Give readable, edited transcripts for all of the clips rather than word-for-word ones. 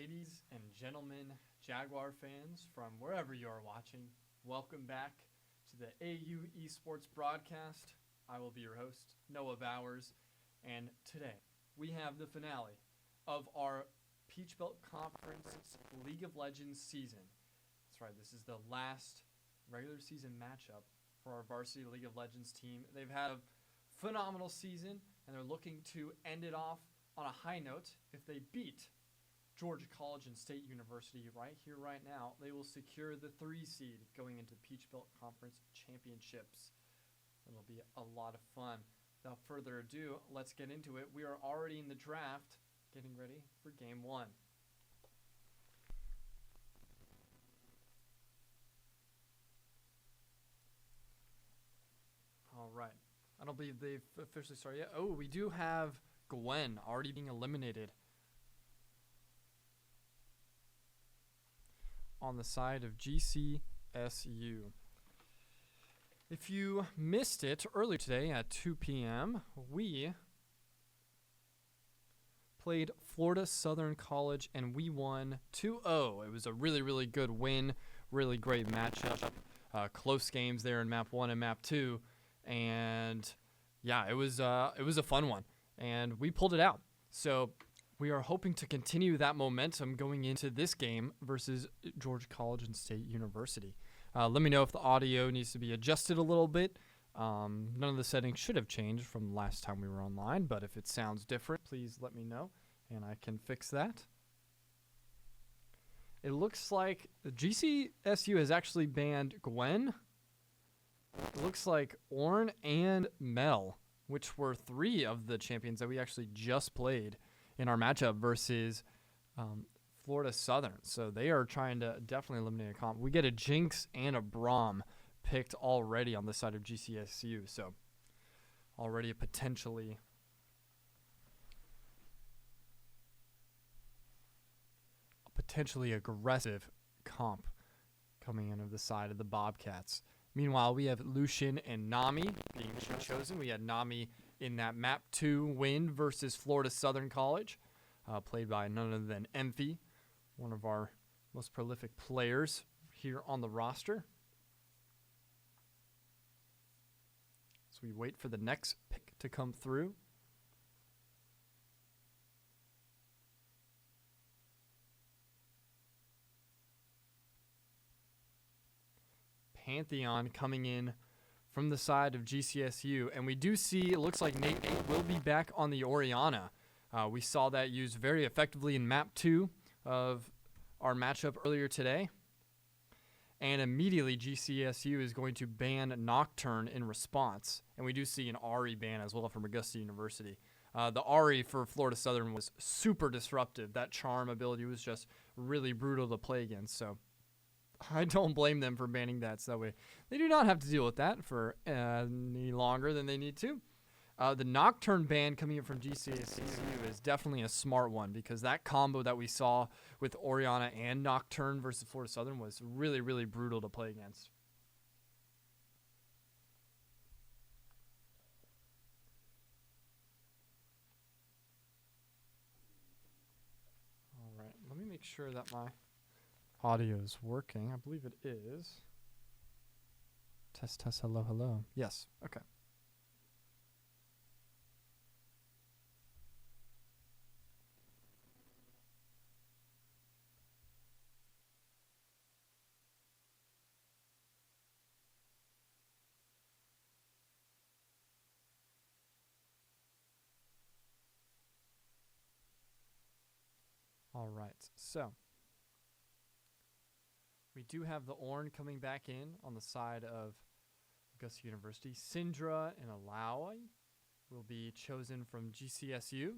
Ladies and gentlemen, Jaguar fans from wherever you are watching, welcome back to the AU Esports broadcast. I will be your host, Noah Bowers, and today we have the finale of our Peach Belt Conference League of Legends season. That's right, this is the last regular season matchup for our varsity League of Legends team. They've had a phenomenal season, and they're looking to end it off on a high note. If they beat Georgia College and State University right here, right now, they will secure the 3 seed going into Peach Belt Conference Championships. It'll be a lot of fun. Without further ado, let's get into it. We are already in the draft, getting ready for Game 1. All right. I don't believe they've officially started yet. Oh, we do have Gwen already being eliminated on the side of GCSU. If you missed it earlier today at 2 p.m., we played Florida Southern College and we won 2-0. It was a really, really good win, really great matchup. Close games there in Map 1 and Map 2. And yeah, it was a fun one. And we pulled it out. So we are hoping to continue that momentum going into this game versus Georgia College and State University. Let me know if the audio needs to be adjusted a little bit. None of the settings should have changed from last time we were online, but if it sounds different, please let me know, and I can fix that. It looks like the GCSU has actually banned Gwen. It looks like Orn and Mel, which were 3 of the champions that we actually just played in our matchup versus Florida Southern. So they are trying to definitely eliminate a comp. We get a Jinx and a Braum picked already on the side of GCSU. So already a potentially aggressive comp coming in of the side of the Bobcats. Meanwhile, we have Lucian and Nami being chosen. We had Nami in that Map 2 win versus Florida Southern College, played by none other than Emphy, one of our most prolific players here on the roster. So we wait for the next pick to come through. Pantheon coming in from the side of GCSU, and we do see, it looks like Nate will be back on the Oriana. We saw that used very effectively in Map 2 of our matchup earlier today, and immediately GCSU is going to ban Nocturne in response, and we do see an Ari ban as well from Augusta University. The Ari for Florida Southern was super disruptive. That charm ability was just really brutal to play against, so I don't blame them for banning that, so that way they do not have to deal with that for any longer than they need to. The Nocturne ban coming in from GCSU is definitely a smart one because that combo that we saw with Oriana and Nocturne versus Florida Southern was really, really brutal to play against. All right, let me make sure that my audio is working. I believe it is. Test, test, hello, hello. Yes, okay. All right, so we do have the Orn coming back in on the side of Augusta University. Syndra and Alawi will be chosen from GCSU.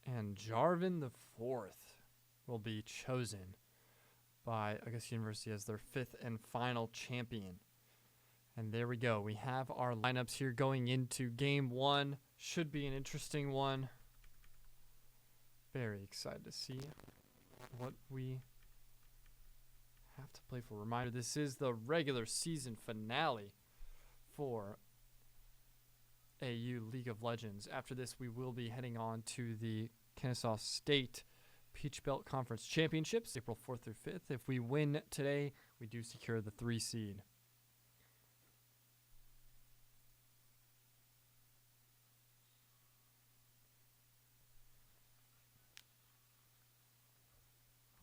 And Jarvan the 4th will be chosen by Augusta University as their 5th and final champion. And there we go. We have our lineups here going into game 1. Should be an interesting one. Very excited to see what we have to play for. Reminder, this is the regular season finale for AU League of Legends. After this, we will be heading on to the Kennesaw State Peach Belt Conference Championships, April 4th through 5th. If we win today, we do secure the 3 seed.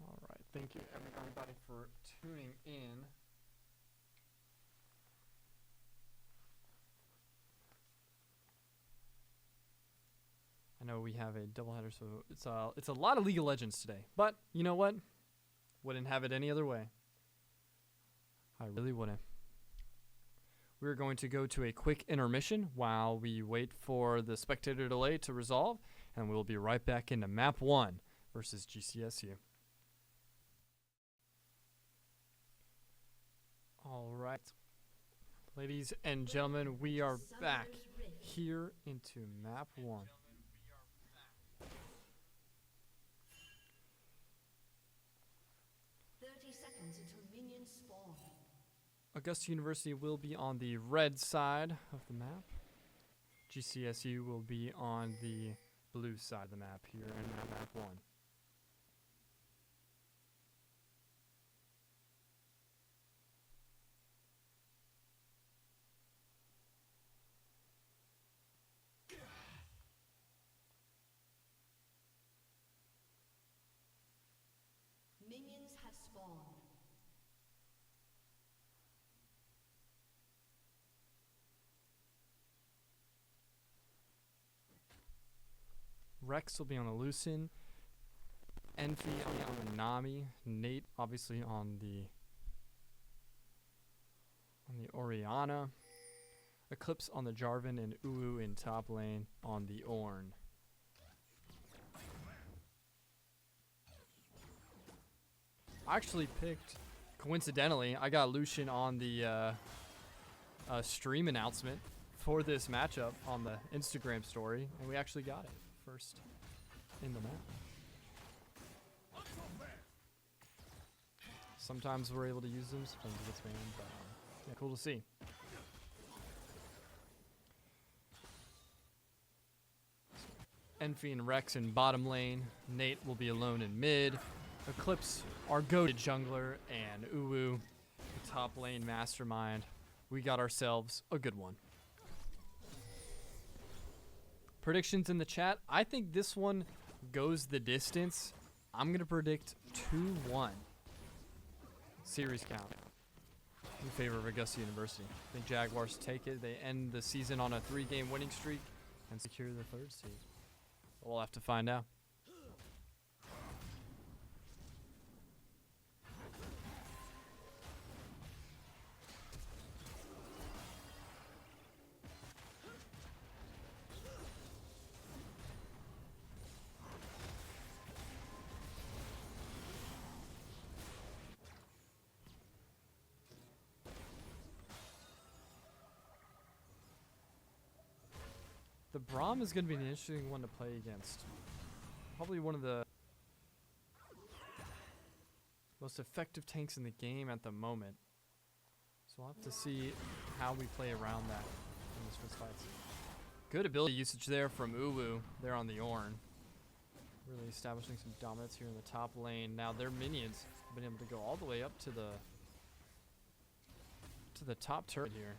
All right, thank you everybody for tuning in. I know we have a doubleheader, so it's a lot of League of Legends today. But you know what? Wouldn't have it any other way. I really wouldn't. We're going to go to a quick intermission while we wait for the spectator delay to resolve, and we'll be right back into Map 1 versus GCSU. All right. Ladies and gentlemen, we are back here into Map 1. Augusta University will be on the red side of the map. GCSU will be on the blue side of the map here in map 1. Minions have spawned. Rex will be on the Lucin, Enfi on the Nami, Nate obviously on the Orianna, Eclipse on the Jarvan, and Uwu in top lane on the Ornn. I actually picked, coincidentally, I got Lucian on the stream announcement for this matchup on the Instagram story, and we actually got it first in the map. Sometimes we're able to use them, sometimes it gets banned, but yeah, cool to see. Enfi and Rex in bottom lane. Nate will be alone in mid. Eclipse, our goated jungler, and Uwu, the top lane mastermind. We got ourselves a good one. Predictions in the chat. I think this one goes the distance. I'm going to predict 2-1 series count in favor of Augusta University. I think Jaguars take it. They end the season on a 3-game winning streak and secure the 3rd seed. We'll have to find out. The Braum is going to be an interesting one to play against. Probably one of the most effective tanks in the game at the moment. So we'll have to see how we play around that in this first fight. Good ability usage there from Uwu there on the Ornn. Really establishing some dominance here in the top lane. Now their minions have been able to go all the way up to the top turret here.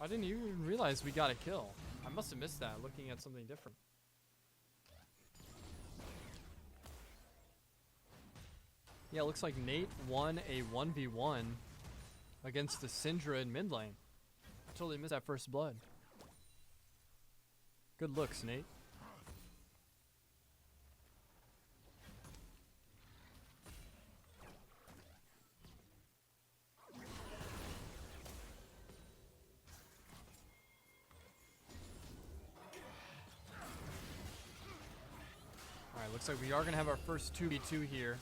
I didn't even realize we got a kill. I must have missed that, looking at something different. Yeah, it looks like Nate won a 1v1 against the Syndra in mid lane. I totally missed that first blood. Good looks, Nate. Looks like we are going to have our first 2v2 here.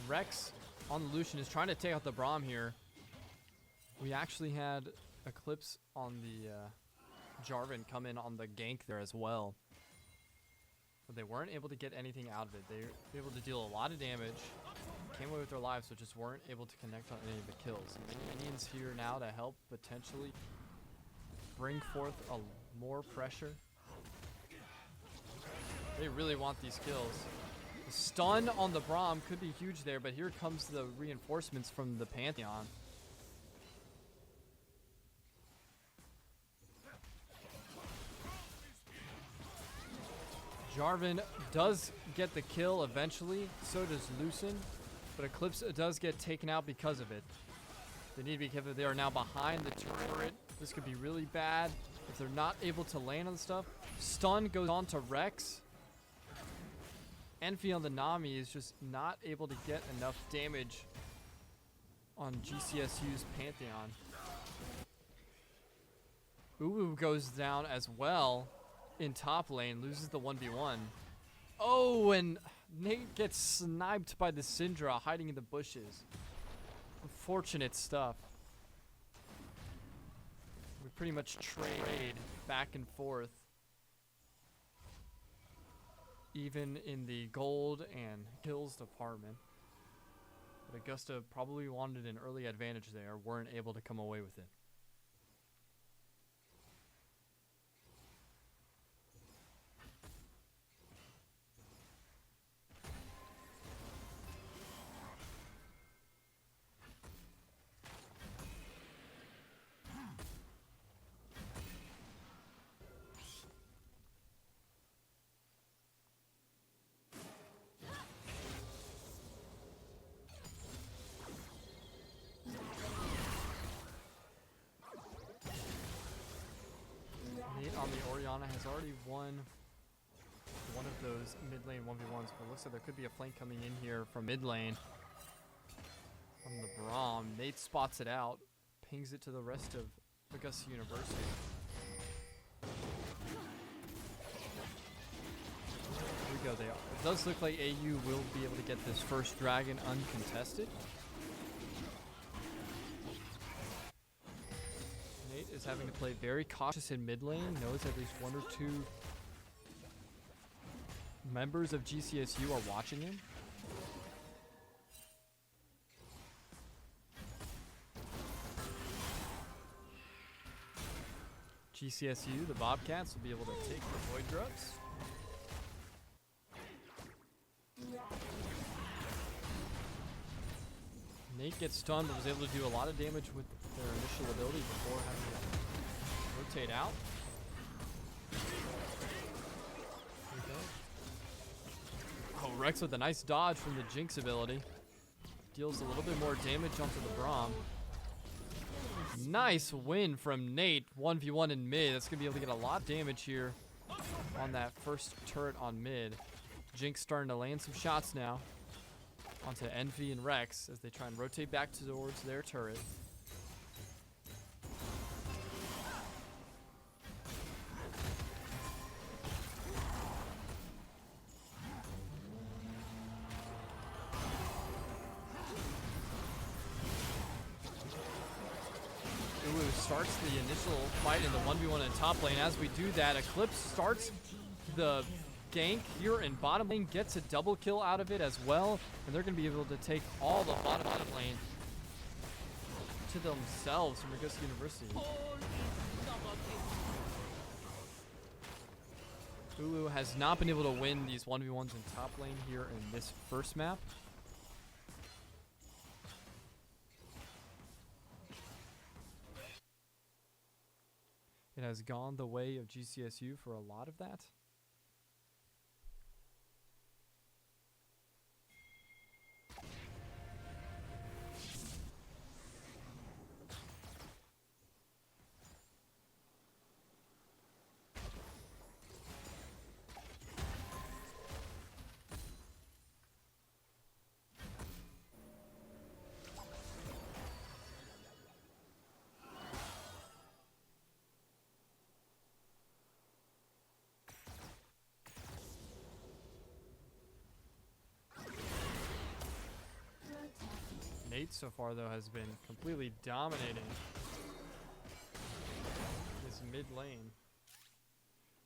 Rex on the Lucian is trying to take out the Braum here. We actually had Eclipse on the Jarvan come in on the gank there as well. But they weren't able to get anything out of it. They were able to deal a lot of damage. Came away with their lives, but just weren't able to connect on any of the kills. Minions here now to help potentially bring forth more pressure. They really want these kills. The stun on the Braum could be huge there, but here comes the reinforcements from the Pantheon. Jarvan does get the kill eventually, so does Lucen, but Eclipse does get taken out because of it. They need to be careful. They are now behind the turret. This could be really bad if they're not able to land on stuff. Stun goes on to Rex. Envy on the Nami is just not able to get enough damage on GCSU's Pantheon. Uwu goes down as well in top lane, loses the 1v1. Oh, and Nate gets sniped by the Syndra hiding in the bushes. Unfortunate stuff. We pretty much trade back and forth, even in the gold and kills department. But Augusta probably wanted an early advantage there, weren't able to come away with it. Nate on the Orianna has already won one of those mid lane 1v1s, but it looks like there could be a flank coming in here from mid lane from the Braum. Nate spots it out, pings it to the rest of Augusta University. Here we go. It does look like AU will be able to get this first dragon uncontested. Nate is having to play very cautious in mid lane, knows at least one or two members of GCSU are watching him. GCSU, the Bobcats, will be able to take the Void Grubs. Nate gets stunned, but was able to do a lot of damage with their initial ability before having to rotate out. Oh, Rex with a nice dodge from the Jinx ability. Deals a little bit more damage onto the Braum. Nice win from Nate, 1v1 in mid. That's going to be able to get a lot of damage here on that first turret on mid. Jinx starting to land some shots now onto Envy and Rex as they try and rotate back towards their turret. Starts the initial fight in the 1v1 in top lane. As we do that, Eclipse starts the gank here in bottom lane, gets a double kill out of it as well, and they're going to be able to take all the bottom lane to themselves from Augusta University. Ulu has not been able to win these 1v1s in top lane here in this first map. It has gone the way of GCSU for a lot of that. Nate so far though has been completely dominating this mid lane.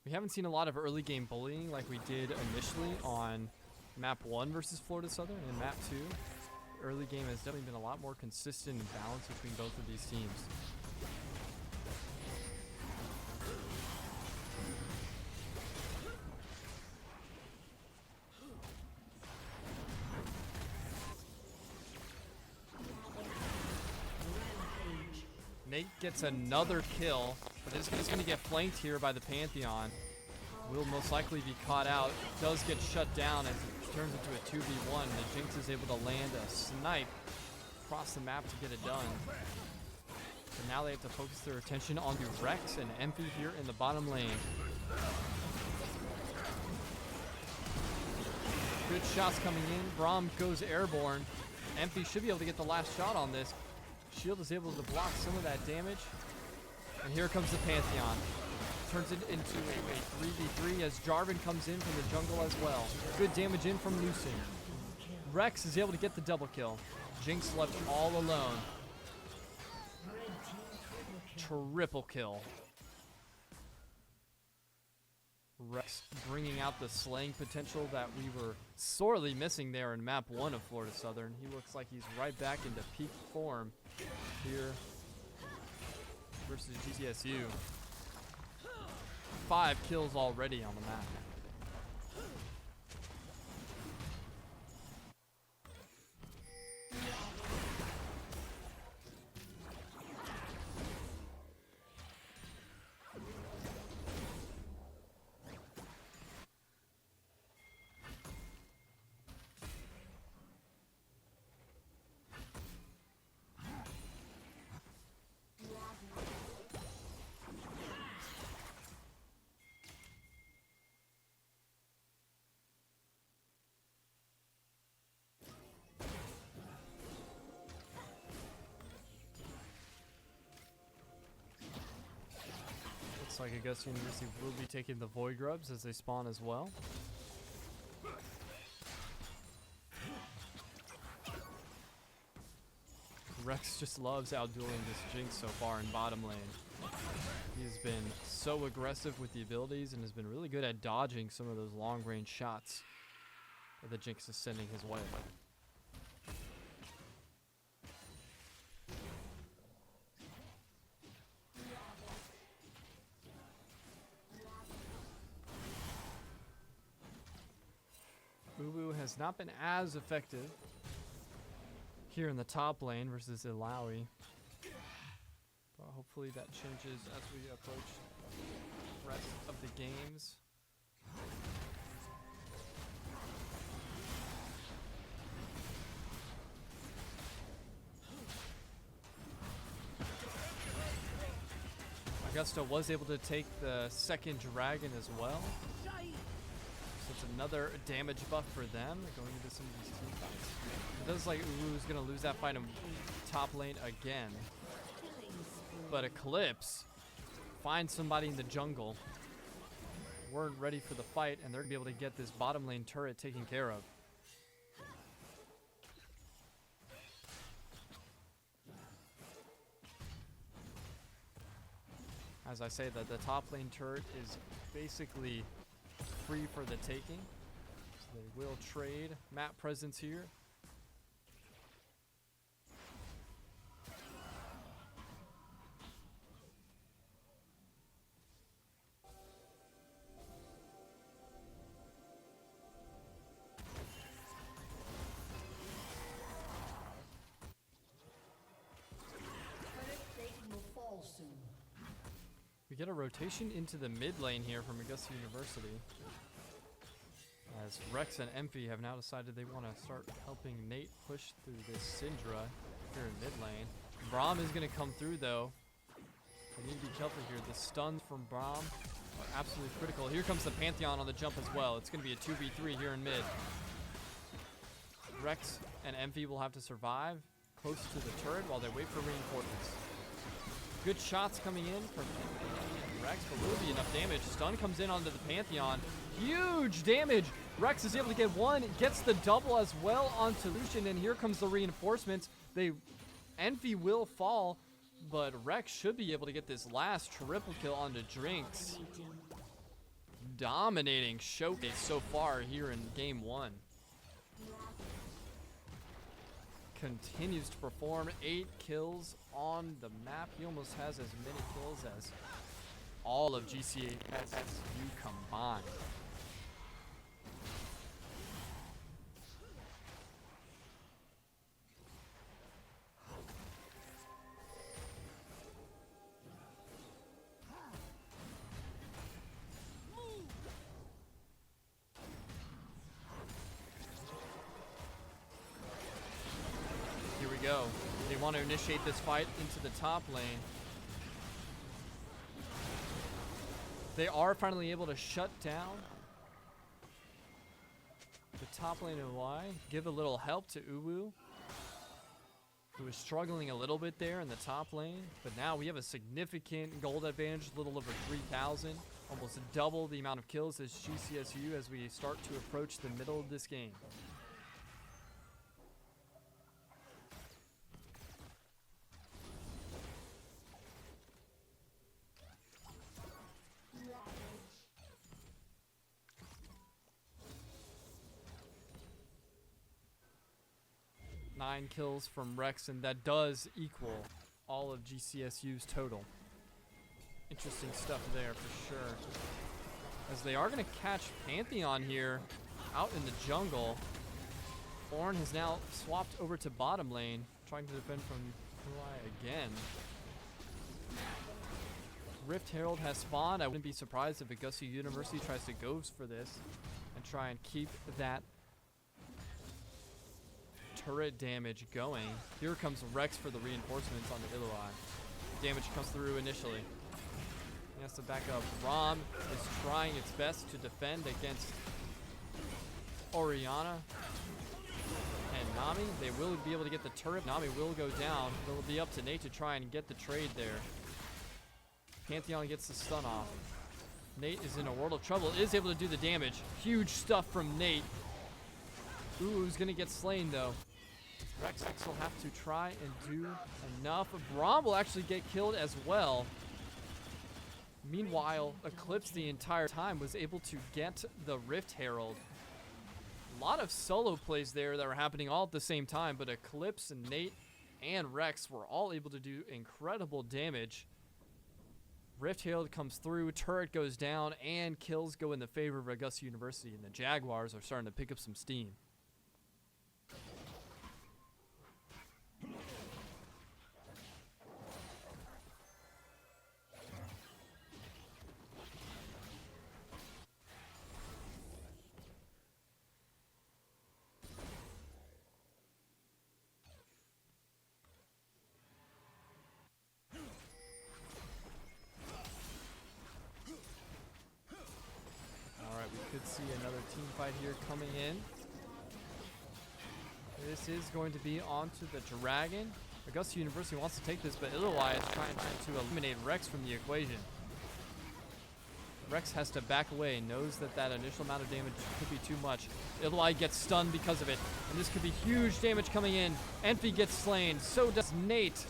We haven't seen a lot of early game bullying like we did initially on map 1 versus Florida Southern and map 2. Early game has definitely been a lot more consistent and balanced between both of these teams. Nate gets another kill, but this is going to get flanked here by the Pantheon. Will most likely be caught out. Does get shut down as it turns into a 2v1. The Jinx is able to land a snipe across the map to get it done. So now they have to focus their attention onto Rex and Empy here in the bottom lane. Good shots coming in. Braum goes airborne. Empy should be able to get the last shot on this. Shield is able to block some of that damage. And here comes the Pantheon. Turns it into a 3v3 as Jarvan comes in from the jungle as well. Good damage in from Lucian. Rex is able to get the double kill. Jinx left all alone. Triple kill. Rex bringing out the slaying potential that we were sorely missing there in map 1 of Florida Southern. He looks like he's right back into peak form here versus GCSU. 5 kills already on the map. Looks like Augusta University will be taking the Void Grubs as they spawn as well. Rex just loves outdueling this Jinx so far in bottom lane. He's been so aggressive with the abilities and has been really good at dodging some of those long range shots that the Jinx is sending his way. Ubu has not been as effective here in the top lane versus Ilaoi. But hopefully that changes as we approach the rest of the games. Augusta was able to take the second dragon as well. So it's another damage buff for them going into some of these team fights. It does like Uru's going to lose that fight in top lane again. But Eclipse finds somebody in the jungle. Weren't ready for the fight, and they're going to be able to get this bottom lane turret taken care of. As I say, that the top lane turret is basically free for the taking. So they will trade map presence here. We get a rotation into the mid lane here from Augusta University. As Rex and Empy have now decided they want to start helping Nate push through this Syndra here in mid lane. Braum is going to come through though. We need to be careful here. The stuns from Braum are absolutely critical. Here comes the Pantheon on the jump as well. It's going to be a 2v3 here in mid. Rex and Empy will have to survive close to the turret while they wait for reinforcements. Good shots coming in from Rex, but will be enough damage. Stun comes in onto the Pantheon. Huge damage. Rex is able to get one, gets the double as well onto Lucian, and here comes the reinforcements. Envy will fall. but Rex should be able to get this last triple kill onto Drinks. Dominating showcase so far here in game 1. Continues to perform 8 kills on the map. He almost has as many kills as all of GCSU combined. Here we go. They want to initiate this fight into the top lane. They are finally able to shut down the top lane of Y. Give a little help to Uwu, who was struggling a little bit there in the top lane. But now we have a significant gold advantage, a little over 3,000. Almost double the amount of kills as GCSU as we start to approach the middle of this game. Nine kills from Rex, and that does equal all of GCSU's total. Interesting stuff there for sure. As they are going to catch Pantheon here out in the jungle. Ornn has now swapped over to bottom lane, trying to defend from UI again. Rift Herald has spawned. I wouldn't be surprised if Augusta University tries to go for this and try and keep that turret damage going. Here comes Rex for the reinforcements on the Illoi. Damage comes through initially. He has to back up. Rom is trying its best to defend against Orianna and Nami. They will be able to get the turret. Nami will go down. It'll be up to Nate to try and get the trade there. Pantheon gets the stun off. Nate is in a world of trouble. Is able to do the damage. Huge stuff from Nate. Uwu's gonna get slain though. Rex will have to try and do enough. Braum will actually get killed as well. Meanwhile, Eclipse the entire time was able to get the Rift Herald. A lot of solo plays there that were happening all at the same time, but Eclipse and Nate and Rex were all able to do incredible damage. Rift Herald comes through, turret goes down, and kills go in the favor of Augusta University, and the Jaguars are starting to pick up some steam. Could see another team fight here coming in. This is going to be onto the Dragon. Augusta University wants to take this, but Illoi is trying to eliminate Rex from the equation. Rex has to back away, knows that that initial amount of damage could be too much. Illoi gets stunned because of it, and this could be huge damage coming in. Envy gets slain, so does Nate.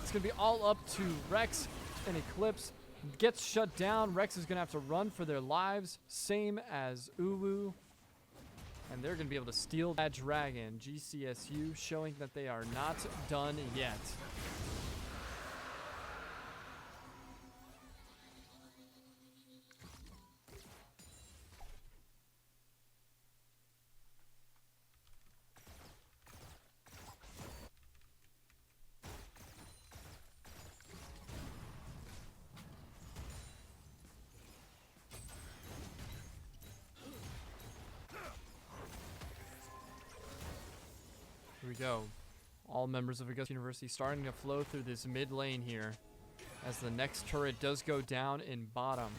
It's going to be all up to Rex and Eclipse. Gets shut down. Rex is going to have to run for their lives, same as Uwu. And they're going to be able to steal that dragon. GCSU showing that they are not done yet. Here we go. All members of Augusta University starting to flow through this mid lane here as the next turret does go down in bottom.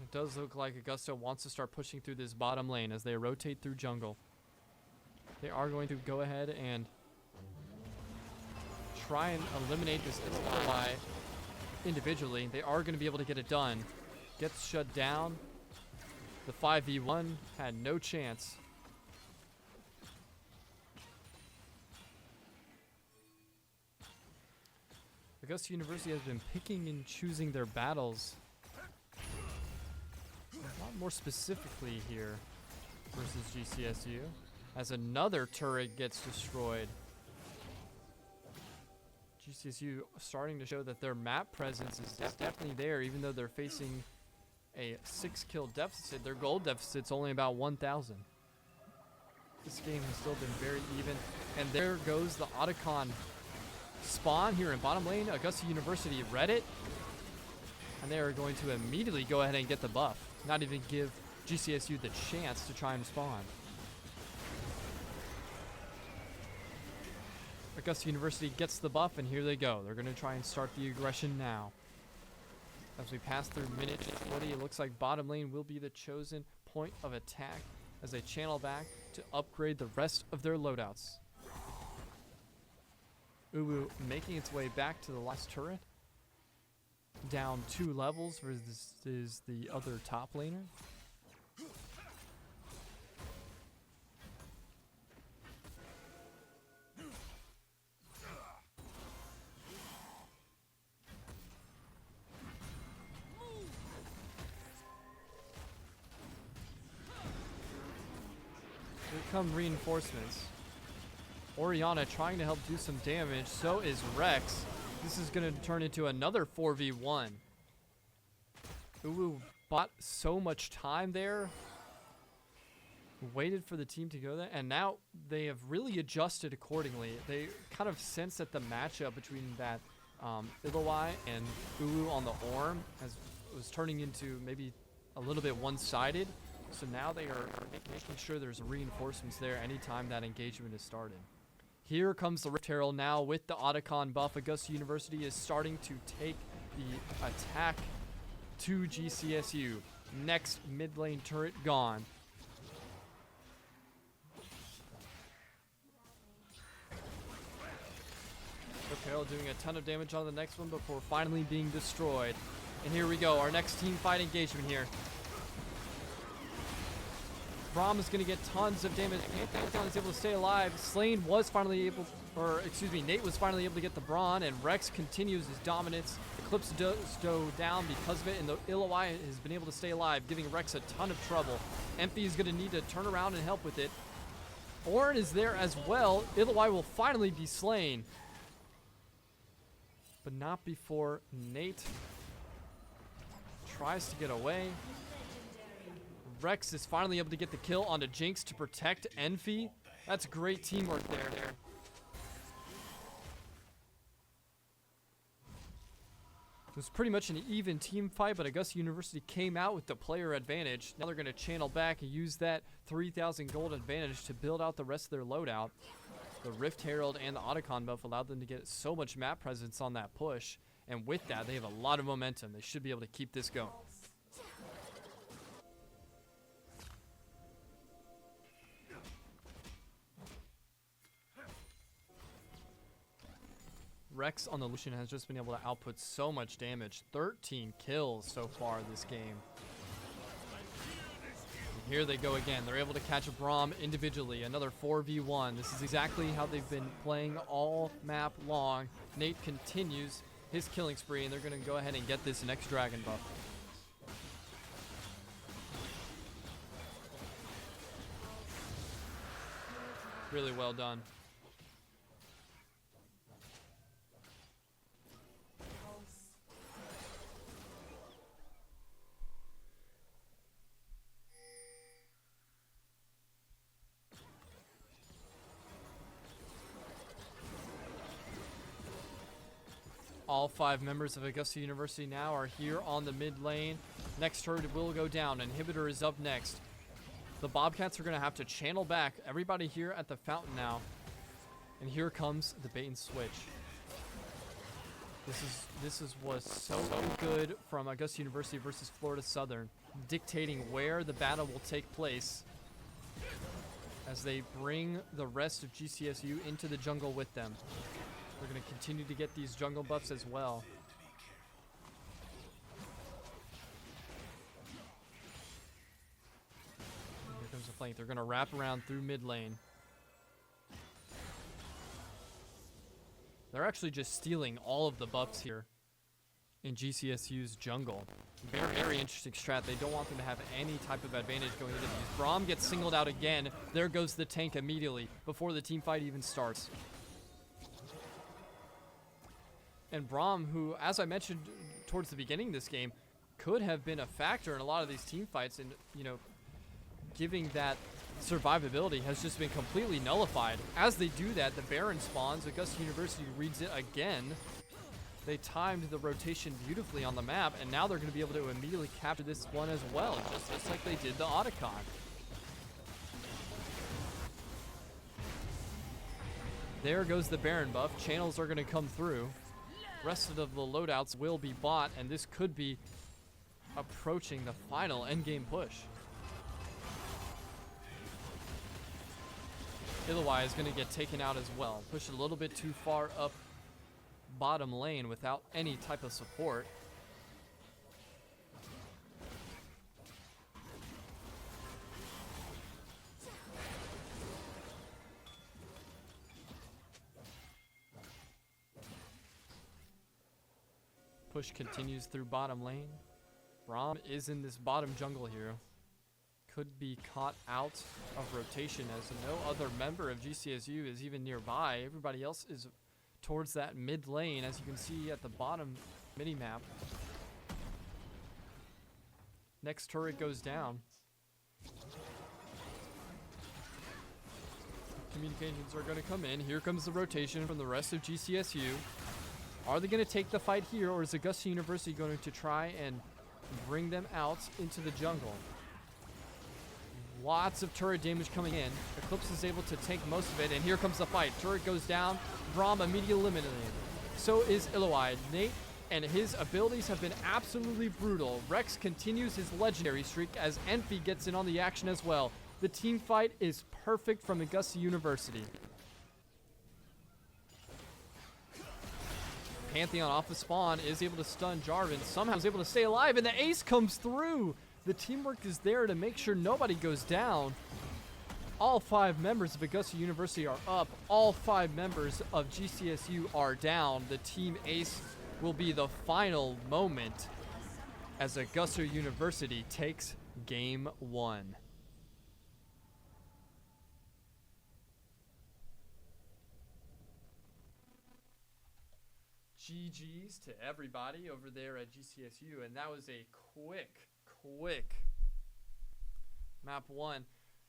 It does look like Augusta wants to start pushing through this bottom lane as they rotate through jungle. They are going to go ahead and try and eliminate this PlayFly individually. They are going to be able to get it done. Gets shut down. The 5v1 had no chance. Augusta University has been picking and choosing their battles a lot more specifically here versus GCSU, as another turret gets destroyed. GCSU starting to show that their map presence is definitely there, even though they're facing a 6-kill deficit. Their gold deficit's only about 1,000. This game has still been very even. And there goes the Otacon spawn here in bottom lane. Augusta University read it, and they are going to immediately go ahead and get the buff. Not even give GCSU the chance to try and spawn. Augusta University gets the buff, and here they go. They're going to try and start the aggression now. As we pass through minute 20, it looks like bottom lane will be the chosen point of attack as they channel back to upgrade the rest of their loadouts. Uwu making its way back to the last turret. Down 2 levels versus the other top laner. Here come reinforcements. Orianna trying to help do some damage. So is Rex. This is going to turn into another 4v1. Uwu bought so much time there. Waited for the team to go there. And now they have really adjusted accordingly. They kind of sense that the matchup between that Illawai and Uwu on the Orm was turning into maybe a little bit one-sided. So now they are making sure there's reinforcements there anytime that engagement is started. Here comes the Rift Herald now with the Otacon buff. Augusta University is starting to take the attack to GCSU. Next mid lane turret gone. Rift Herald doing a ton of damage on the next one before finally being destroyed. And here we go, our next team fight engagement here. Braum is going to get tons of damage. Anthony is able to stay alive. Slane was finally able, Nate was finally able to get the Brawn, and Rex continues his dominance. Eclipse does go down because of it, and the Illawai has been able to stay alive, giving Rex a ton of trouble. Emphy is going to need to turn around and help with it. Ornn is there as well. Illawai will finally be slain, but not before Nate tries to get away. Rex is finally able to get the kill onto Jinx to protect Enfy. That's great teamwork there. It was pretty much an even team fight, but Augusta University came out with the player advantage. Now they're going to channel back and use that 3,000 gold advantage to build out the rest of their loadout. The Rift Herald and the Otacon buff allowed them to get so much map presence on that push. And with that, they have a lot of momentum. They should be able to keep this going. Rex on the Lucian has just been able to output so much damage. 13 kills so far this game. And here they go again. They're able to catch a Braum individually. Another 4v1. This is exactly how they've been playing all map long. Nate continues his killing spree, and they're going to go ahead and get this next dragon buff. Really well done. All 5 members of Augusta University now are here on the mid lane. Next turret will go down. Inhibitor is up next. The Bobcats are going to have to channel back. Everybody here at the fountain now. And here comes the bait and switch. This was so good from Augusta University versus Florida Southern, dictating where the battle will take place. as they bring the rest of GCSU into the jungle with them. They're going to continue to get these jungle buffs as well. Here comes the flank. They're going to wrap around through mid lane. They're actually just stealing all of the buffs here in GCSU's jungle. Very, very interesting strat. They don't want them to have any type of advantage going into these. Braum gets singled out again. There goes the tank immediately before the team fight even starts. And Braum, who, as I mentioned towards the beginning of this game, could have been a factor in a lot of these team fights and, you know, giving that survivability, has just been completely nullified. As they do that, the Baron spawns. Augusta University reads it again. They timed the rotation beautifully on the map, and now they're going to be able to immediately capture this one as well, just like they did the Otacon. There goes the Baron buff. Channels are going to come through. Rest of the loadouts will be bought, and this could be approaching the final endgame push. Illawai is going to get taken out as well. Pushed a little bit too far up bottom lane without any type of support. Push continues through bottom lane. Braum is in this bottom jungle here. Could be caught out of rotation as no other member of GCSU is even nearby. Everybody else is towards that mid lane, as you can see at the bottom mini map. Next turret goes down. Communications are going to come in. Here comes the rotation from the rest of GCSU. Are they going to take the fight here, or is Augusta University going to try and bring them out into the jungle? Lots of turret damage coming in. Eclipse is able to take most of it, and here comes the fight. Turret goes down. Braum immediately eliminated. So is Illawai. Nate and his abilities have been absolutely brutal. Rex continues his legendary streak as Enfi gets in on the action as well. The team fight is perfect from Augusta University. Pantheon off the spawn is able to stun Jarvan. Somehow is able to stay alive, and the ace comes through. The teamwork is there to make sure nobody goes down. All 5 members of Augusta University are up. All 5 members of GCSU are down. The team ace will be the final moment as Augusta University takes game 1. GG's to everybody over there at GCSU, and that was a quick map 1.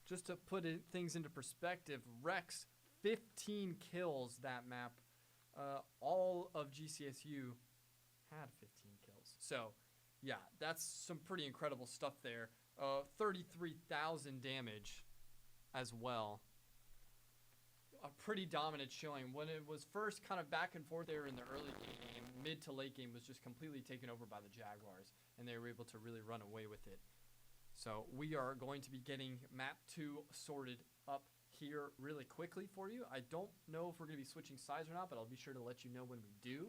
Just to put things into perspective, Rex 15 kills that map. All of GCSU had 15 kills. So yeah, that's some pretty incredible stuff there. 33,000 damage as well. A pretty dominant showing. When it was first kind of back and forth there in the early game, mid to late game was just completely taken over by the Jaguars, and they were able to really run away with it. So we are going to be getting map 2 sorted up here really quickly for you. I don't know if we're going to be switching sides or not, but I'll be sure to let you know when we do.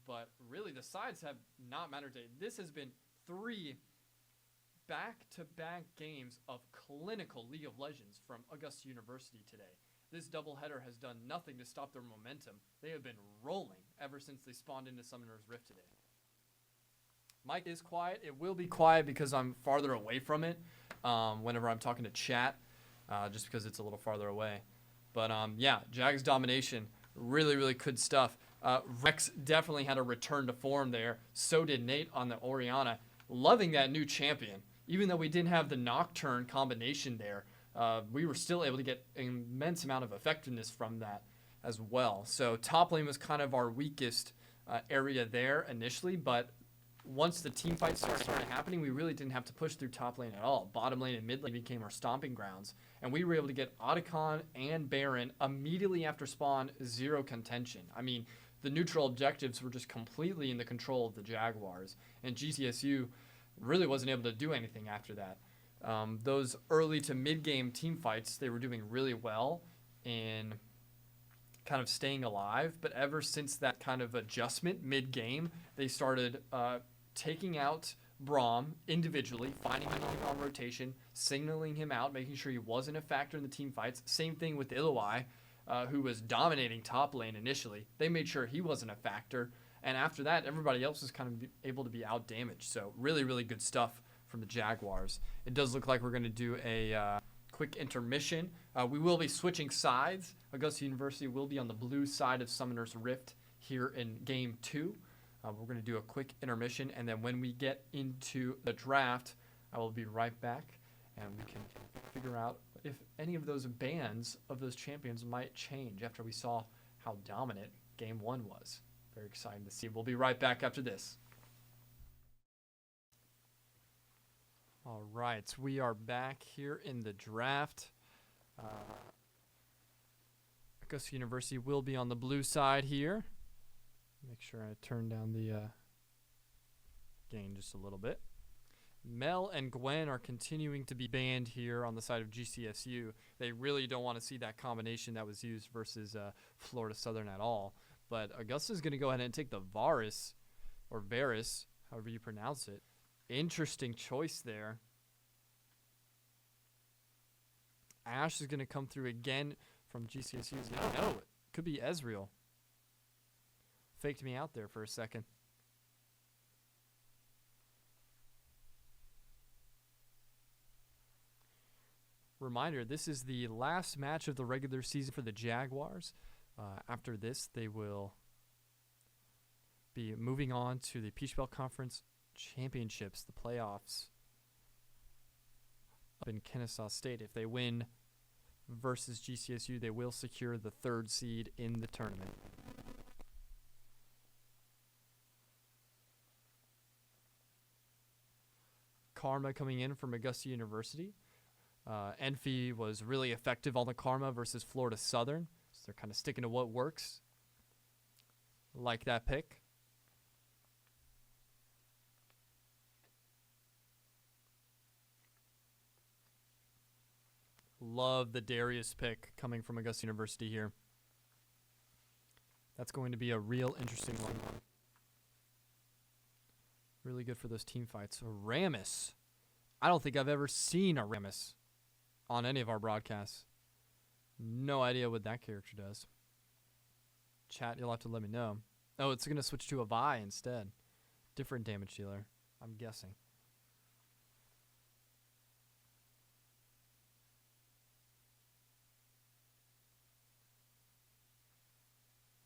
But really, the sides have not mattered today. This has been 3 back-to-back games of clinical League of Legends from Augusta University today. This doubleheader has done nothing to stop their momentum. They have been rolling ever since they spawned into Summoner's Rift today. Mic is quiet. It will be quiet because I'm farther away from it whenever I'm talking to chat, just because it's a little farther away. But yeah, Jags domination, really good stuff. Rex definitely had a return to form there. So did Nate on the Orianna. Loving that new champion. Even though we didn't have the Nocturne combination there, we were still able to get an immense amount of effectiveness from that as well. So top lane was kind of our weakest area there initially, but once the team fights started happening, we really didn't have to push through top lane at all. Bottom lane and mid lane became our stomping grounds, and we were able to get Otacon and Baron immediately after spawn, 0 contention. I mean, the neutral objectives were just completely in the control of the Jaguars, and GCSU really wasn't able to do anything after that. Those early to mid-game team fights, they were doing really well in kind of staying alive. But ever since that kind of adjustment mid-game, they started taking out Braum individually, finding him on rotation, signaling him out, making sure he wasn't a factor in the team fights. Same thing with Illawai, who was dominating top lane initially. They made sure he wasn't a factor. And after that, everybody else was kind of able to be out-damaged. So really, really good stuff from the Jaguars. It does look like we're going to do a quick intermission. We will be switching sides. Augusta University will be on the blue side of Summoner's Rift here in Game 2. We're going to do a quick intermission, and then when we get into the draft, I will be right back, and we can figure out if any of those bans of those champions might change after we saw how dominant Game 1 was. Very exciting to see. We'll be right back after this. All right, we are back here in the draft. Augusta University will be on the blue side here. Make sure I turn down the gain just a little bit. Mel and Gwen are continuing to be banned here on the side of GCSU. They really don't want to see that combination that was used versus Florida Southern at all. But Augusta's going to go ahead and take the Varus, or Varus, however you pronounce it. Interesting choice there. Ash is going to come through again from GCSU. No, it could be Ezreal. Faked me out there for a second. Reminder, this is the last match of the regular season for the Jaguars. After this, they will be moving on to the Peach Belt Conference Championships, the playoffs up in Kennesaw State. If they win versus GCSU, they will secure the 3rd seed in the tournament. Karma coming in from Augusta University. Enfi was really effective on the Karma versus Florida Southern. So they're kind of sticking to what works. Like that pick. Love the Darius pick coming from Augusta University here. That's going to be a real interesting one. Really good for those team fights. Rammus. I don't think I've ever seen a Rammus on any of our broadcasts. No idea what that character does. Chat, you'll have to let me know. Oh, it's going to switch to a Vi instead. Different damage dealer, I'm guessing.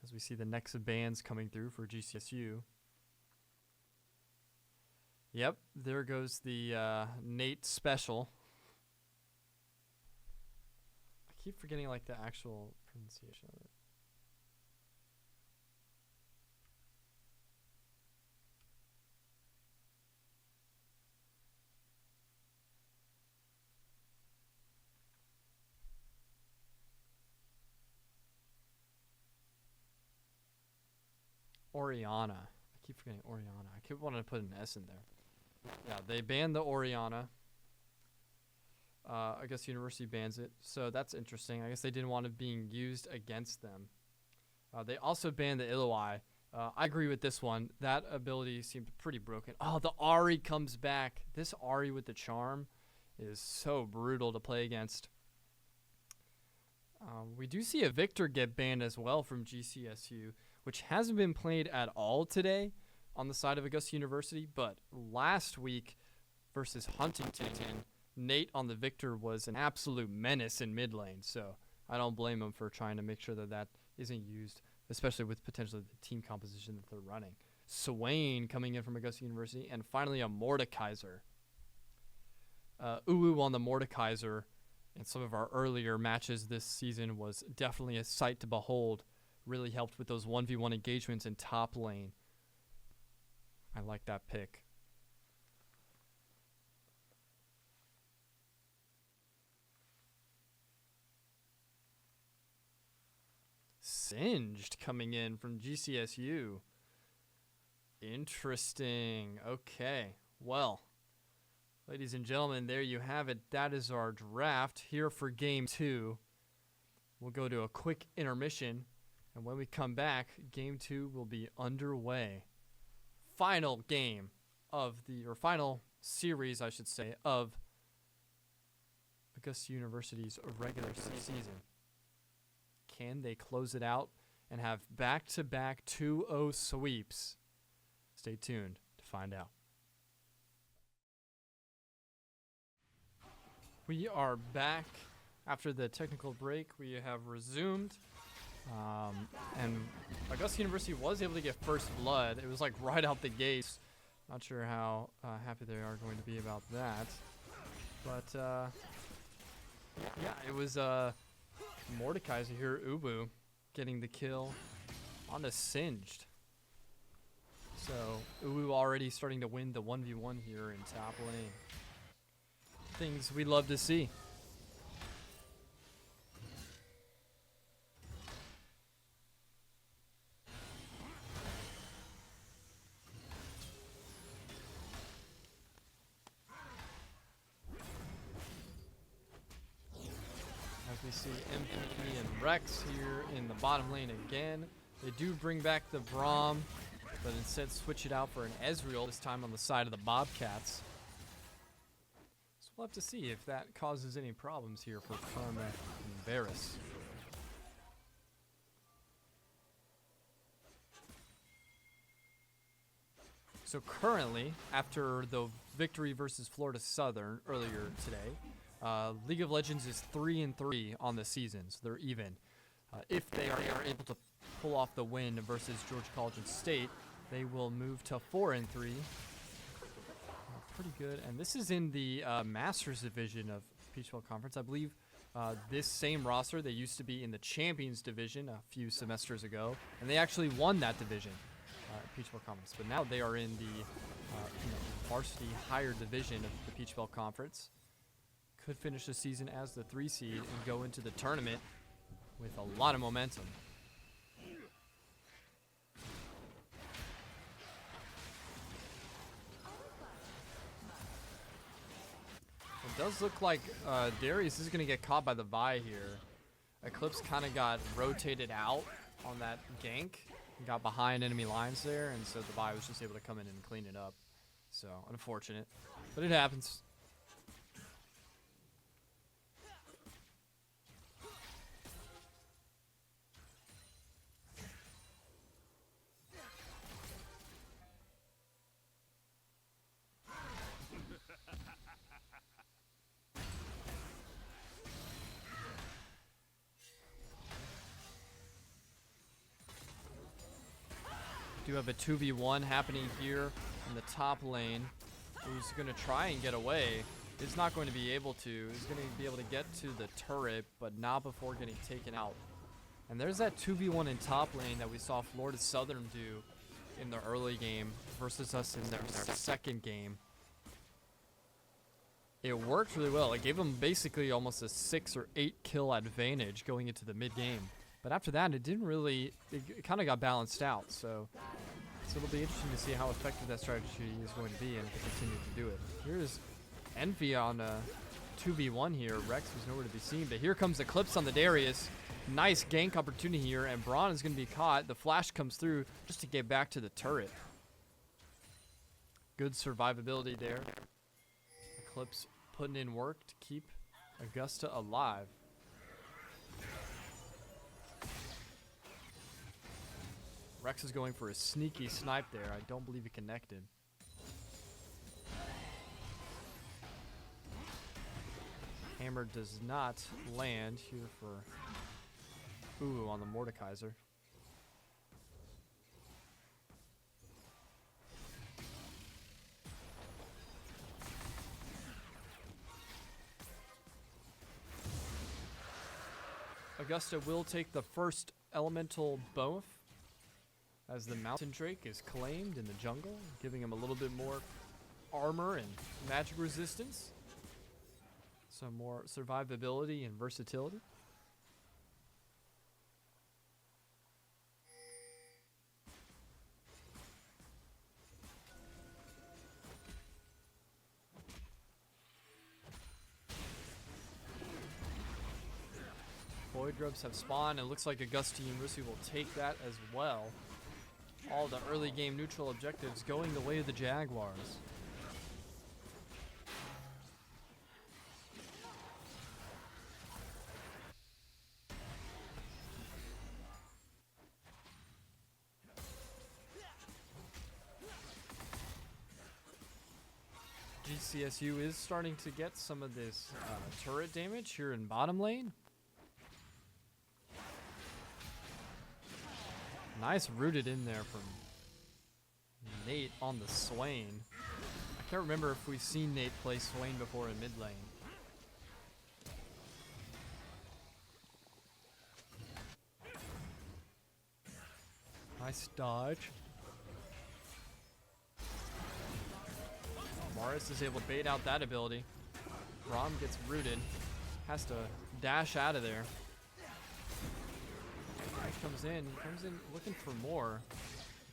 As we see the next bands coming through for GCSU. Yep, there goes the Nate special. I keep forgetting like the actual pronunciation of it. Oriana. I keep forgetting Oriana. I keep wanting to put an S in there. Yeah, they banned the Oriana. I guess University bans it. So that's interesting. I guess they didn't want it being used against them. They also banned the Illawai. I agree with this one. That ability seemed pretty broken. Oh, the Ahri comes back. This Ahri with the charm is so brutal to play against. We do see a Victor get banned as well from GCSU, which hasn't been played at all today on the side of Augusta University. But last week versus Huntington, Nate on the Victor was an absolute menace in mid lane. So I don't blame him for trying to make sure that that isn't used, especially with potentially the team composition that they're running. Swain coming in from Augusta University. And finally a Mordekaiser. Uwu on the Mordekaiser in some of our earlier matches this season was definitely a sight to behold. Really helped with those 1v1 engagements in top lane. I like that pick. Singed coming in from GCSU. Interesting. Okay. Well, Ladies and gentlemen, there you have it. That is our draft here for Game 2. We'll go to a quick intermission, and when we come back, Game 2 will be underway. Final game of or final series, I should say, of Augusta University's regular season. Can they close it out and have back-to-back 2-0 sweeps? Stay tuned to find out. We are back after the technical break. We have resumed, and Augusta University was able to get first blood. It was like right out the gates. Not sure how happy they are going to be about that, but yeah, it was Mordekaiser here, Ubu, getting the kill on a Singed. So Ubu already starting to win the 1v1 here in top lane. Things we love to see. As we see MVP and Rex here in the bottom lane again. They do bring back the Braum, but instead switch it out for an Ezreal, this time on the side of the Bobcats. We'll have to see if that causes any problems here for Karma and Varus. So currently, after the victory versus Florida Southern earlier today, League of Legends is 3-3 on the season, so they're even. If they are able to pull off the win versus Georgia College and State, they will move to 4-3. Pretty good, and this is in the Masters division of Peach Belt Conference. I believe this same roster, they used to be in the Champions division a few semesters ago, and they actually won that division, Peach Belt Conference. But now they are in the varsity higher division of the Peach Belt Conference. Could finish the season as the 3 seed and go into the tournament with a lot of momentum. It does look like Darius is going to get caught by the Vi here. Eclipse kind of got rotated out on that gank. He got behind enemy lines there, and so the Vi was just able to come in and clean it up. So, unfortunate. But it happens. Do have a 2v1 happening here in the top lane. Who's going to try and get away. Is not going to be able to. He's going to be able to get to the turret, but not before getting taken out. And there's that 2v1 in top lane that we saw Florida Southern do in the early game versus us in their second game. It worked really well. It gave them basically almost a 6 or 8 kill advantage going into the mid game. But after that, it didn't really, it kind of got balanced out. So it'll be interesting to see how effective that strategy is going to be and to continue to do it. Here's Envy on a 2v1 here. Rex was nowhere to be seen, but here comes Eclipse on the Darius. Nice gank opportunity here, and Braun is going to be caught. The flash comes through just to get back to the turret. Good survivability there. Eclipse putting in work to keep Augusta alive. Rex is going for a sneaky snipe there. I don't believe he connected. Hammer does not land here for Uwu on the Mordekaiser. Augusta will take the first elemental buff as the Mountain Drake is claimed in the jungle, giving him a little bit more armor and magic resistance. Some more survivability and versatility. Void Grubs have spawned. It looks like Augusta University will take that as well. All the early game neutral objectives going the way of the Jaguars. GCSU is starting to get some of this turret damage here in bottom lane. Nice rooted in there from Nate on the Swain. I can't remember if we've seen Nate play Swain before in mid lane. Nice dodge. Morris is able to bait out that ability. Rom gets rooted. Has to dash out of there. Comes in looking for more.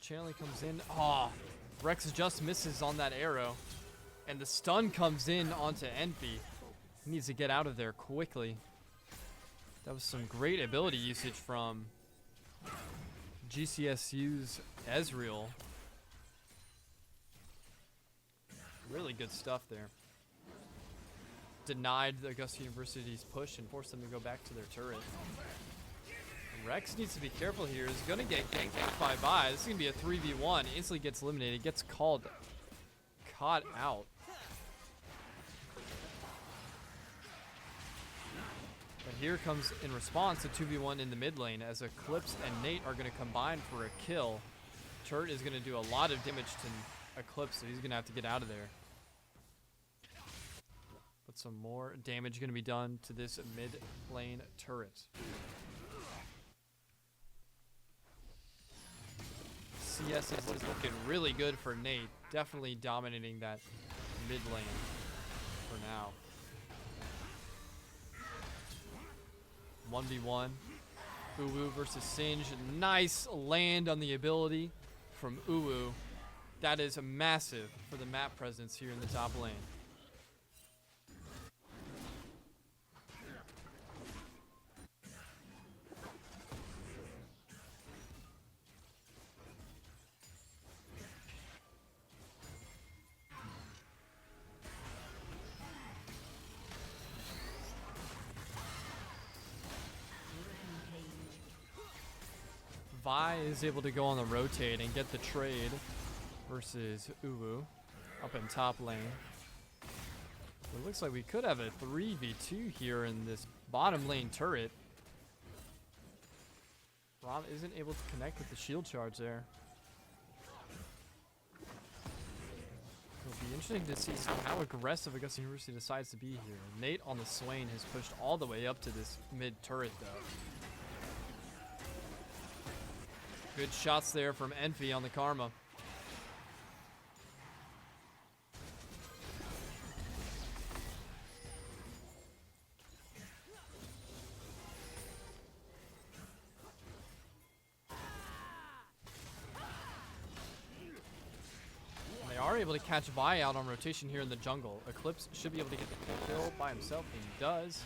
Channeling comes in. Oh, Rex just misses on that arrow. And the stun comes in onto Envy. He needs to get out of there quickly. That was some great ability usage from GCSU's Ezreal. Really good stuff there. Denied the Augusta University's push and forced them to go back to their turret. Rex needs to be careful here. He's going to get ganked by Vi. This is going to be a 3v1. Instantly gets eliminated. Gets caught out. But here comes in response a 2v1 in the mid lane as Eclipse and Nate are going to combine for a kill. Turret is going to do a lot of damage to Eclipse, so he's going to have to get out of there. But some more damage going to be done to this mid lane turret. CS is looking really good for Nate. Definitely dominating that mid lane for now. 1v1. Uwu versus Singe. Nice land on the ability from Uwu. That is massive for the map presence here in the top lane. Vi is able to go on the rotate and get the trade versus Uwu up in top lane. It looks like we could have a 3v2 here in this bottom lane turret. Rom isn't able to connect with the shield charge there. It'll be interesting to see how aggressive Augusta University decides to be here. Nate on the Swain has pushed all the way up to this mid turret though. Good shots there from Envy on the Karma. They are able to catch Vi out on rotation here in the jungle. Eclipse should be able to get the kill by himself, and he does.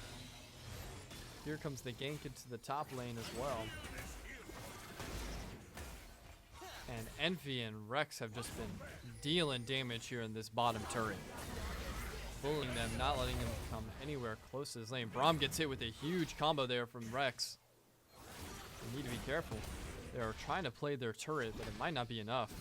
Here comes the gank into the top lane as well. And Envy and Rex have just been dealing damage here in this bottom turret. Bullying them, not letting them come anywhere close to this lane. Braum gets hit with a huge combo there from Rex. They need to be careful. They are trying to play their turret, but it might not be enough.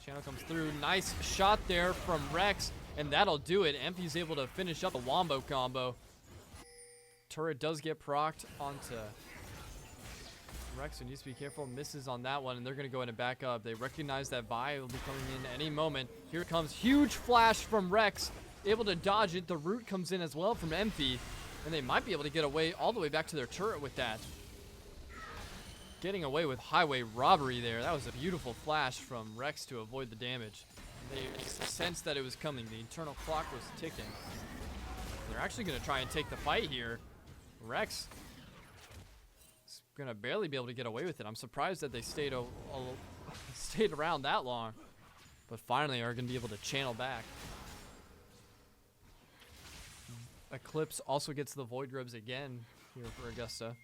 Channel comes through. Nice shot there from Rex, and that'll do it. Envy's able to finish up a wombo combo. Turret does get procced onto Rex, who needs to be careful. Misses on that one, and they're going to go in and back up. They recognize that Vi will be coming in any moment. Here it comes. Huge flash from Rex. Able to dodge it. The root comes in as well from Envy, and they might be able to get away all the way back to their turret with that. Getting away with highway robbery there. That was a beautiful flash from Rex to avoid the damage. They sensed that it was coming. The internal clock was ticking. They're actually going to try and take the fight here. Rex is going to barely be able to get away with it. I'm surprised that they stayed around that long. but finally are going to be able to channel back. Eclipse also gets the Void Grubs again here for Augusta.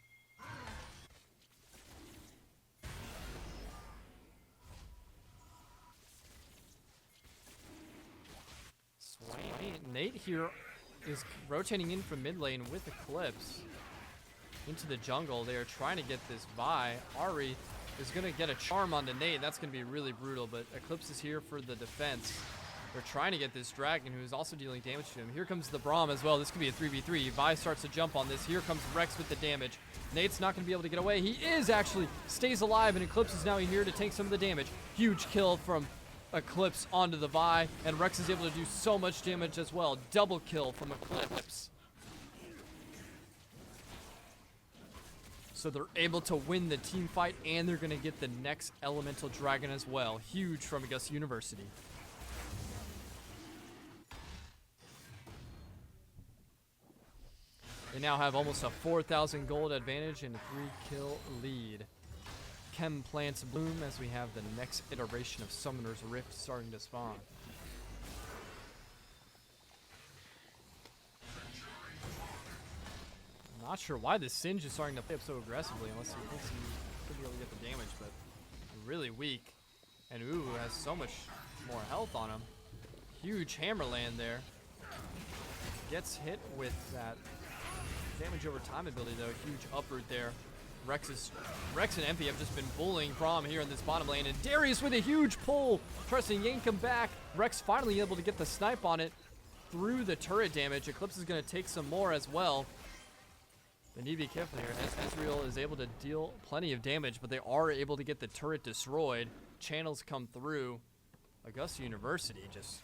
Nate here is rotating in from mid lane with Eclipse into the jungle. They are trying to get this by. Ari is going to get a charm onto Nate. That's going to be really brutal, but Eclipse is here for the defense. They're trying to get this Dragon, who is also dealing damage to him. Here comes the Braum as well. This could be a 3v3. Vi starts to jump on this. Here comes Rex with the damage. Nate's not going to be able to get away. He is actually, stays alive, and Eclipse is now here to take some of the damage. Huge kill from Eclipse onto the Vi, and Rex is able to do so much damage as well. Double kill from Eclipse. So they're able to win the team fight, and they're going to get the next Elemental Dragon as well. Huge from Augusta University. They now have almost a 4,000 gold advantage and a 3-kill lead. Chem plants bloom as we have the next iteration of Summoner's Rift starting to spawn. I'm not sure why this Singe is starting to play up so aggressively unless he thinks he could be able to get the damage, but really weak. And Uwu has so much more health on him. Huge Hammerland there. Gets hit with that damage over time ability though. Huge uproot there. Rex and Empy have just been bullying Braum here in this bottom lane, and Darius with a huge pull tries to yank him back. Rex finally able to get the snipe on it through the turret damage. Eclipse is going to take some more as well. They need to be careful here. Ezreal is able to deal plenty of damage, but they are able to get the turret destroyed. Channels come through. Augusta University just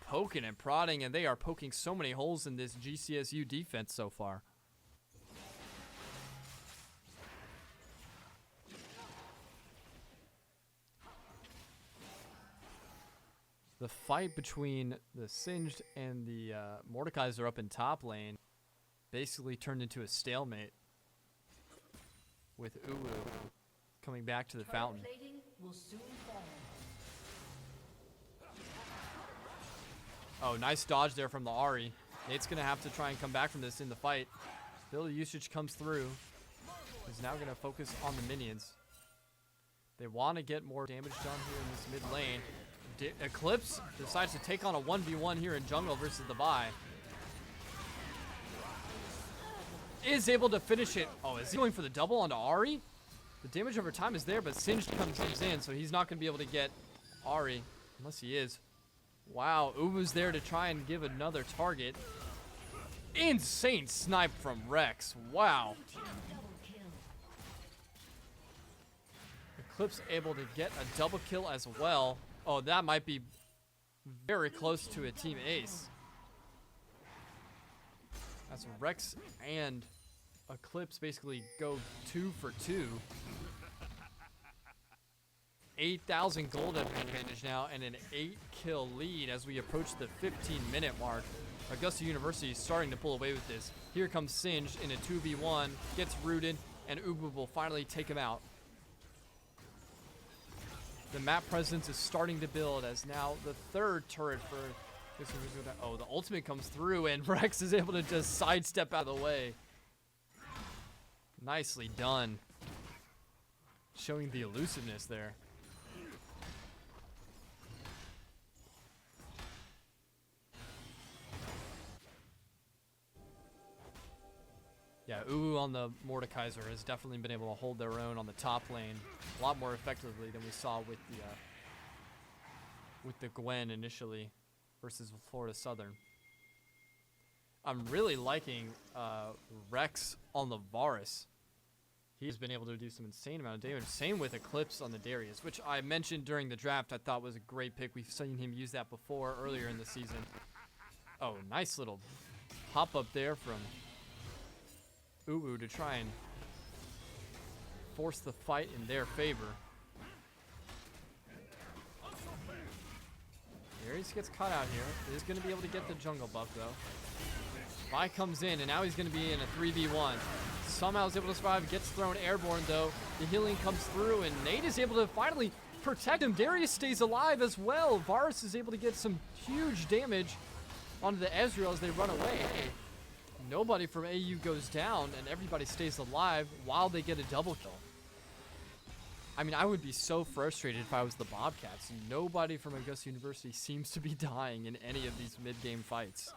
poking and prodding, and they are poking so many holes in this GCSU defense so far. The fight between the Singed and the Mordekaiser up in top lane basically turned into a stalemate, with Uwu coming back to the fountain. Oh, nice dodge there from the Ahri. Nate's going to have to try and come back from this in the fight. Ability usage comes through. He's now going to focus on the minions. They want to get more damage done here in this mid lane. Eclipse decides to take on a 1v1 here in jungle versus the Vi. Is able to finish it. Oh, is he going for the double onto Ahri? The damage over time is there, but Singed comes in, so he's not going to be able to get Ahri, unless he is. Wow, Uwu's there to try and give another target. Insane snipe from Rex. Wow. Eclipse able to get a double kill as well. Oh, that might be very close to a team ace. That's Rex and Eclipse basically go 2 for 2. 8,000 gold advantage now and an 8-kill lead as we approach the 15-minute mark. Augusta University is starting to pull away with this. Here comes Singed in a 2v1, gets rooted, and Uwu will finally take him out. The map presence is starting to build as now the third turret for this one. Oh, the ultimate comes through and Rex is able to just sidestep out of the way. Nicely done. Showing the elusiveness there. Yeah, Uwu on the Mordekaiser has definitely been able to hold their own on the top lane a lot more effectively than we saw with the Gwen initially versus Florida Southern. I'm really liking Rex on the Varus. He's been able to do some insane amount of damage. Same with Eclipse on the Darius, which I mentioned during the draft I thought was a great pick. We've seen him use that before earlier in the season. Oh, nice little hop up there from Uwu to try and force the fight in their favor. Darius gets caught out here. He's going to be able to get the jungle buff though. Vi comes in and now he's going to be in a 3v1. Somehow is able to survive, gets thrown airborne though. The healing comes through and Nate is able to finally protect him. Darius stays alive as well. Varus is able to get some huge damage onto the Ezreal as they run away. Nobody from AU goes down, and everybody stays alive while they get a double kill. I mean, I would be so frustrated if I was the Bobcats. Nobody from Augusta University seems to be dying in any of these mid-game fights.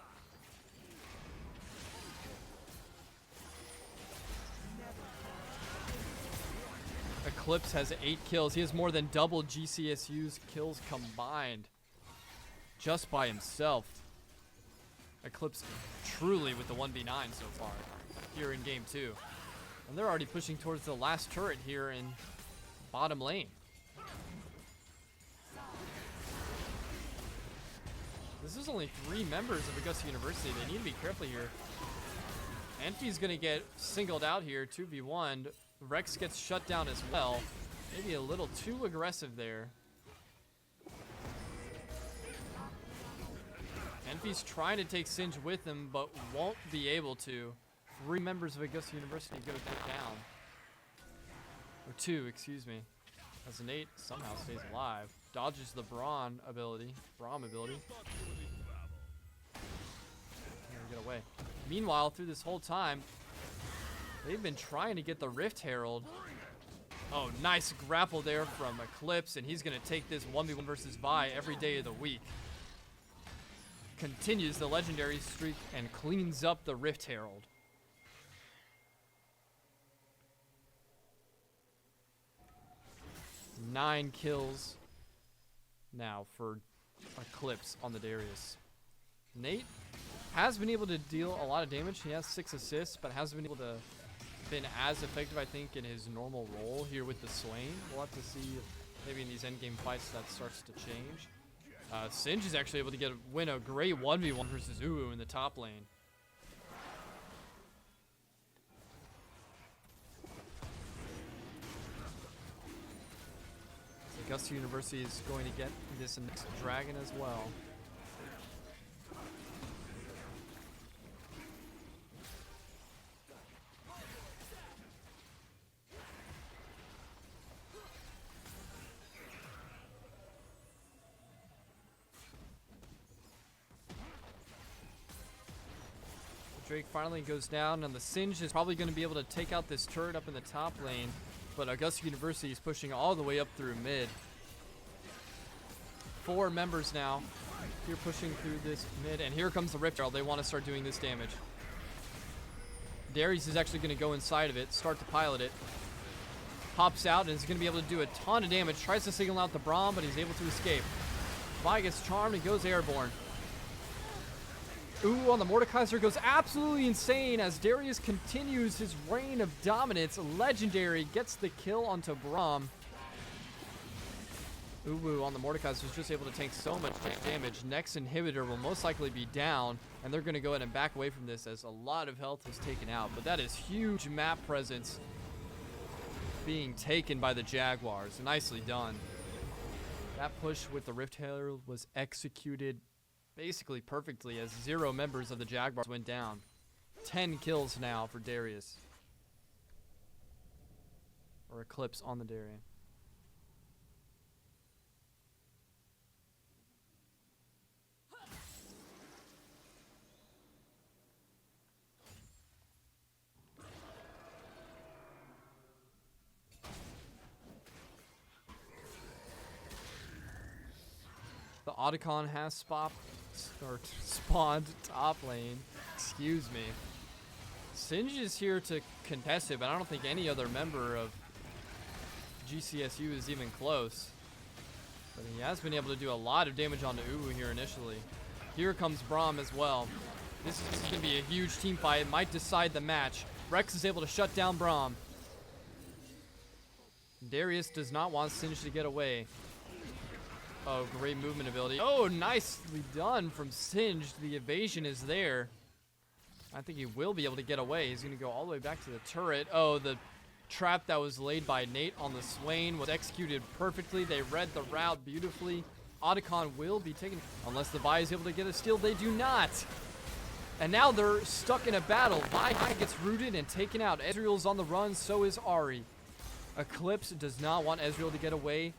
Eclipse has 8 kills. He has more than double GCSU's kills combined just by himself. Eclipse truly with the 1v9 so far here in game 2. And they're already pushing towards the last turret here in bottom lane. This is only 3 members of Augusta University. They need to be careful here. Enfi's going to get singled out here, 2v1. Rex gets shut down as well. Maybe a little too aggressive there. Enfi's trying to take Singe with him, but won't be able to. 3 members of Augusta University go down. Or 2, excuse me. As Nate somehow stays alive. Dodges the Braum ability. Get away. Meanwhile, through this whole time, they've been trying to get the Rift Herald. Oh, nice grapple there from Eclipse, and he's going to take this 1v1 versus Vi every day of the week. Continues the legendary streak and cleans up the Rift Herald. Nine kills now for Eclipse on the Darius. Nate has been able to deal a lot of damage. He has 6 assists, but hasn't been able to been as effective, I think, in his normal role here with the Swain. We'll have to see if maybe in these endgame fights that starts to change. Singe is actually able to win a great 1v1 versus Uwu in the top lane. Augusta University is going to get this next dragon as well. Drake finally goes down, and the Singe is probably going to be able to take out this turret up in the top lane, but Augusta University is pushing all the way up through mid. 4 members now here pushing through this mid, and here comes the Rift Herald. They want to start doing this damage. Darius is actually going to go inside of it, start to pilot it. Pops out and is going to be able to do a ton of damage. Tries to signal out the Braum, but he's able to escape. Vi gets charmed and goes airborne. Ooh, on the Mordekaiser goes absolutely insane as Darius continues his reign of dominance. Legendary gets the kill onto Braum. Uwu on the Mordekaiser was just able to tank so much damage. Next inhibitor will most likely be down, and they're going to go ahead and back away from this as a lot of health is taken out. But that is huge map presence being taken by the Jaguars. Nicely done. That push with the Rift Herald was executed basically perfectly as 0 members of the Jaguars went down. 10 kills now for Darius. Or Eclipse on the Darian. The Otacon has spawned top lane. Excuse me. Singe is here to contest it, but I don't think any other member of GCSU is even close. But he has been able to do a lot of damage onto Uwu here initially. Here comes Braum as well. This is going to be a huge team fight. It might decide the match. Rex is able to shut down Braum. Darius does not want Singe to get away. Oh, great movement ability. Oh, nicely done from Singe. The evasion is there. I think he will be able to get away. He's going to go all the way back to the turret. Oh, the trap that was laid by Nate on the Swain was executed perfectly. They read the route beautifully. Otacon will be taken, unless the Vi is able to get a steal. They do not. And now they're stuck in a battle. Vi gets rooted and taken out. Ezreal's on the run, so is Ahri. Eclipse does not want Ezreal to get away.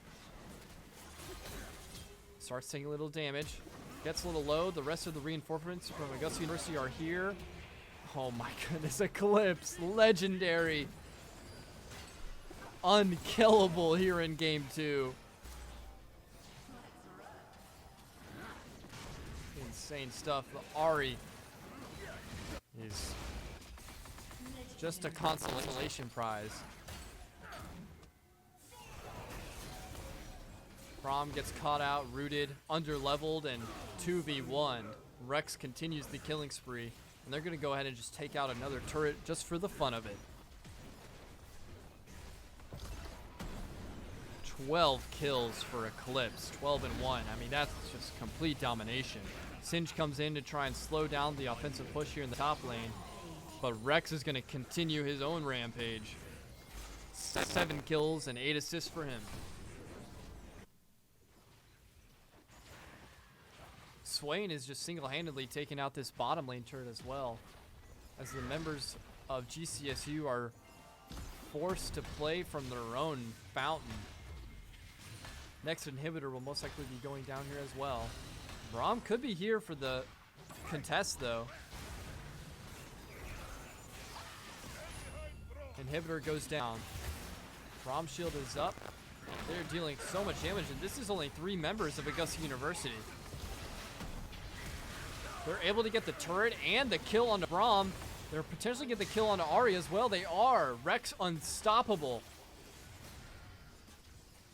starts taking a little damage. Gets a little low. The rest of the reinforcements from Augusta University are here. Oh my goodness, Eclipse. Legendary. Unkillable here in game 2. Insane stuff. The Ari is just a consolation prize. Braum gets caught out, rooted, under-leveled, and 2v1. Rex continues the killing spree, and they're going to go ahead and just take out another turret just for the fun of it. 12 kills for Eclipse, 12 and 1. I mean, that's just complete domination. Singe comes in to try and slow down the offensive push here in the top lane, but Rex is going to continue his own rampage. 7 kills and 8 assists for him. Swain is just single-handedly taking out this bottom lane turret as well, as the members of GCSU are forced to play from their own fountain. Next inhibitor will most likely be going down here as well. Braum could be here for the contest though. Inhibitor goes down. Braum shield is up. They're dealing so much damage, and this is only 3 members of Augusta University. They're able to get the turret and the kill onto Braum. They're potentially get the kill onto Ari as well. They are. Rex unstoppable.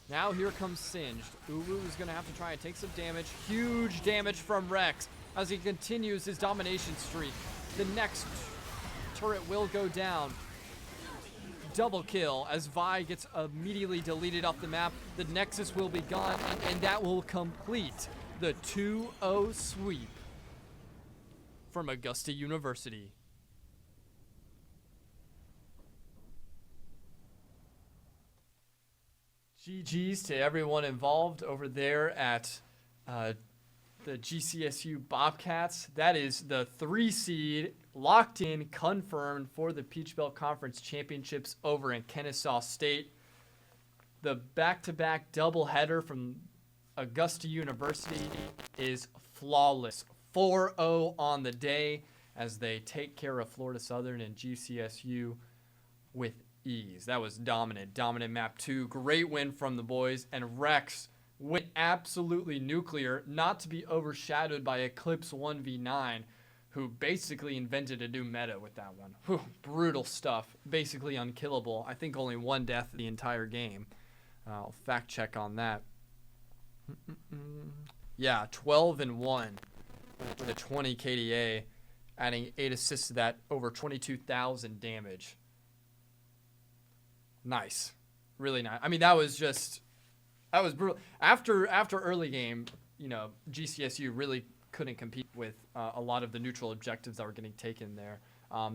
Now here comes Singed. Uwu is going to have to try and take some damage. Huge damage from Rex as he continues his domination streak. The next turret will go down. Double kill as Vi gets immediately deleted off the map. The Nexus will be gone, and that will complete the 2-0 sweep from Augusta University. GG's to everyone involved over there at the GCSU Bobcats. That is the 3 seed, locked in, confirmed for the Peach Belt Conference Championships over in Kennesaw State. The back-to-back doubleheader from Augusta University is flawless. 4-0 on the day as they take care of Florida Southern and GCSU with ease. That was dominant map 2. Great win from the boys, and Rex went absolutely nuclear, not to be overshadowed by Eclipse 1v9, who basically invented a new meta with that one. Whew, brutal stuff. Basically unkillable. I think only 1 death the entire game. I'll fact check on that. Yeah, 12 and 1 with a 20 KDA, adding 8 assists to that, over 22,000 damage. Nice. Really nice. I mean, that was brutal. After early game, you know, GCSU really couldn't compete with a lot of the neutral objectives that were getting taken there.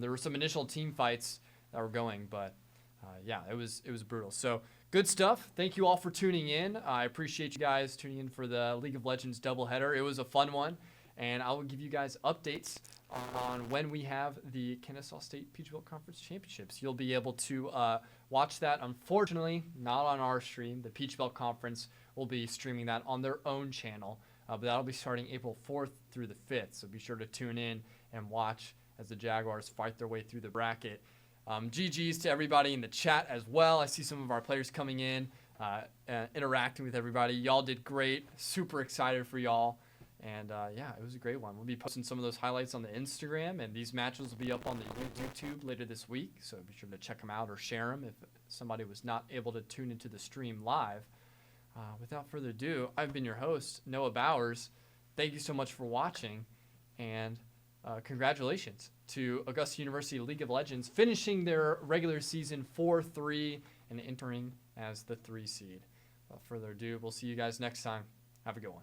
There were some initial team fights that were going, but yeah, it was brutal. So good stuff. Thank you all for tuning in. I appreciate you guys tuning in for the League of Legends doubleheader. It was a fun one, and I will give you guys updates on when we have the Kennesaw State Peach Belt Conference Championships. You'll be able to watch that, unfortunately, not on our stream. The Peach Belt Conference will be streaming that on their own channel, but that'll be starting April 4th through the 5th, so be sure to tune in and watch as the Jaguars fight their way through the bracket. GG's to everybody in the chat as well. I see some of our players coming in, interacting with everybody. Y'all did great. Super excited for y'all. And yeah, it was a great one. We'll be posting some of those highlights on the Instagram, and these matches will be up on the YouTube later this week. So be sure to check them out or share them if somebody was not able to tune into the stream live. Without further ado, I've been your host, Noah Bowers. Thank you so much for watching, and congratulations to Augusta University League of Legends finishing their regular season 4-3 and entering as the 3 seed. Without further ado, we'll see you guys next time. Have a good one.